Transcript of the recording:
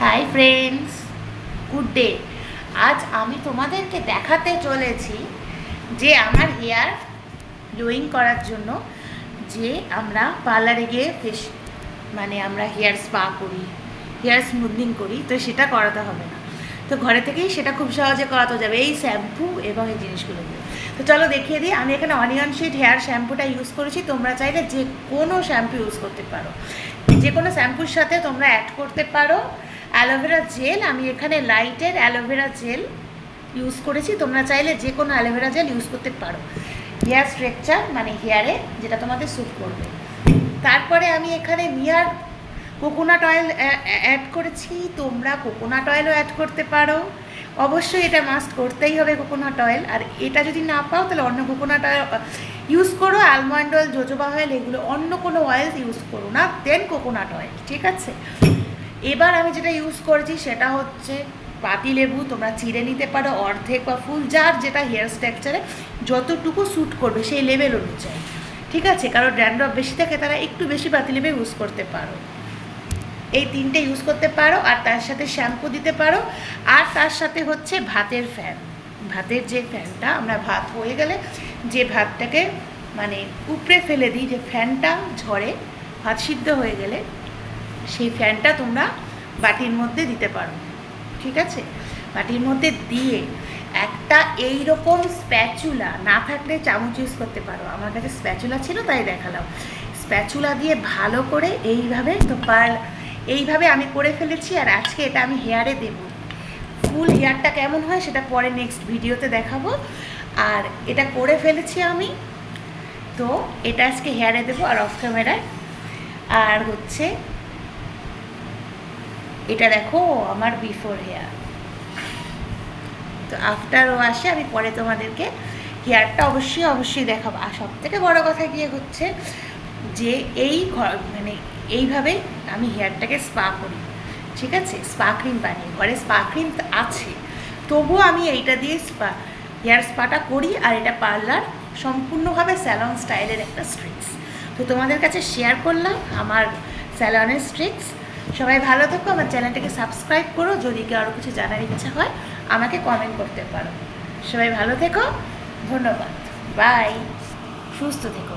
Hi friends, good day. আজ আমি তোমাদেরকে দেখাতে চলেছি যে আমার হেয়ার গ্লোয়িং করার জন্য যে আমরা পার্লারে গিয়ে আমরা হেয়ার স্পা করি, হেয়ার স্মুথনিং করি, তো সেটা করাতে হবে না। তো ঘরে থেকেই সেটা খুব সহজে করাতে যাবে এই শ্যাম্পু এবং এই জিনিসগুলো দিয়ে। তো চলো দেখিয়ে দিই। আমি এখানে অনিয়ন শিট হেয়ার শ্যাম্পুটা ইউজ করেছি। তোমরা চাইলে যে কোনো শ্যাম্পু ইউজ করতে পারো, যে কোনো শ্যাম্পুর সাথে তোমরা অ্যাড করতে পারো অ্যালোভেরা জেল। আমি এখানে লাইটের অ্যালোভেরা জেল ইউজ করেছি। তোমরা চাইলে যে কোনো অ্যালোভেরা জেল ইউজ করতে পারো হেয়ার স্ট্রাকচার মানে হেয়ারে যেটা তোমাদের স্যুট করবে। তারপরে আমি এখানে নিয়ার কোকোনাট অয়েল অ্যাড করেছি। তোমরা কোকোনাট অয়েলও অ্যাড করতে পারো, অবশ্যই এটা মাস্ট করতেই হবে কোকোনাট অয়েল। আর এটা যদি না পাও তাহলে অন্য কোকোনাট অয়েল ইউজ করো, আলমন্ড অয়েল, জোজোবা অয়েল, এগুলো অন্য কোনো অয়েল ইউজ করো না, দেন কোকোনাট অয়েল, ঠিক আছে। এবার আমি যেটা ইউজ করেছি সেটা হচ্ছে পাতিলেবু। তোমরা চিড়ে নিতে পারো অর্ধেক বা ফুল, যার যেটা হেয়ার স্ট্রাকচারে যতটুকু স্যুট করবে সেই লেভেল অনুযায়ী, ঠিক আছে। কারণ ড্যান্ড্রফ বেশি থাকে তারা একটু বেশি পাতিলেবু ইউজ করতে পারো। এই তিনটে ইউজ করতে পারো। আর তার সাথে শ্যাম্পু দিতে পারো। আর তার সাথে হচ্ছে ভাতের ফ্যান, ভাতের যে ফ্যানটা আমরা ভাত হয়ে গেলে যে ভাতটাকে মানে উপড়ে ফেলে দিই, যে ফ্যানটা ঝরে ভাত সিদ্ধ হয়ে গেলে সেই ফ্যানটা তোমরা বাটির মধ্যে দিতে পারো, ঠিক আছে। বাটির মধ্যে দিয়ে একটা এই রকম স্প্যাচুলা, না থাকলে চামচ ইউজ করতে পারো, আমার কাছে স্প্যাচুলা ছিল তাই দেখালাম। স্প্যাচুলা দিয়ে ভালো করে এইভাবে এইভাবে আমি করে ফেলেছি। আর আজকে এটা আমি হেয়ারে দেব। ফুল হেয়ারটা কেমন হয় সেটা পরে নেক্সট ভিডিওতে দেখাবো। আর এটা করে ফেলেছি আমি, তো এটা আজকে হেয়ারে দেবো আর অফ ক্যামেরায়। আর হচ্ছে এটা দেখো আমার বিফোর হেয়ার, তো আফটার ওয়াশে আমি পরে তোমাদেরকে হেয়ারটা অবশ্যই দেখাবো। আর সব থেকে বড়ো কথা গিয়ে হচ্ছে যে এইভাবে আমি হেয়ারটাকে স্পা করি, ঠিক আছে। স্পা ক্রিম বানিয়ে ঘরে স্পা ক্রিম আছে, তবুও আমি এইটা দিয়ে হেয়ার স্পাটা করি। আর এটা পার্লার সম্পূর্ণভাবে স্যালন স্টাইলের একটা স্ট্রিক্স, তো তোমাদের কাছে শেয়ার করলাম আমার স্যালনের স্ট্রিক্স। সবাই ভালো থেকো, আমার চ্যানেলটাকে সাবস্ক্রাইব করো। যদি কেউ আরও কিছু জানার ইচ্ছা হয় আমাকে কমেন্ট করতে পারো। সবাই ভালো থেকো, ধন্যবাদ, বাই, সুস্থ থেকো।